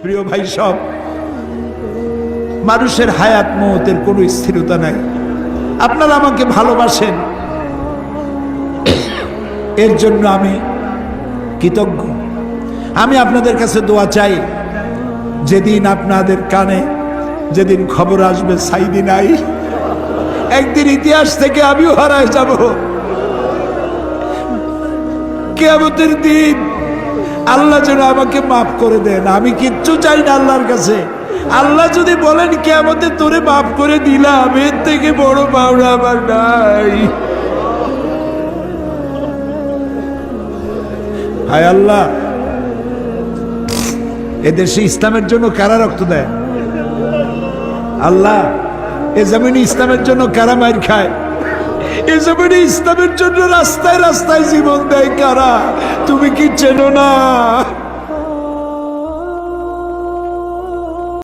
প্রিয় ভাই, সব মানুষের হায়াত মওতের কোনো স্থিরতা নাই। আপনারা আমাকে ভালোবাসেন, এর জন্য আমি কৃতজ্ঞ। আমি আপনাদের কাছে দোয়া চাই, যেদিন আপনাদের কানে যেদিন খবর আসবে সাইদি নাই, একদিন ইতিহাস থেকে আমিও হারায় যাব। কিয়ামতের দিন আল্লাহ যেন আমাকে মাফ করে দেন। আমি কিচ্ছু চাই না আল্লাহর কাছে। আল্লাহ যদি বলেন কিয়ামতে তোরে মাফ করে দিলাম, এর থেকে বড় পাওনা আমার নাই। হায় আল্লাহ, এদেশে ইসলামের জন্য কারা রক্ত দেয়? আল্লাহ, এ জমিনে ইসলামের জন্য কারা মাইর খায়? এ জমিনে ইসলামের জন্য রাস্তায় রাস্তায় জীবন দেয় কারা? তুমি কি চেনো না?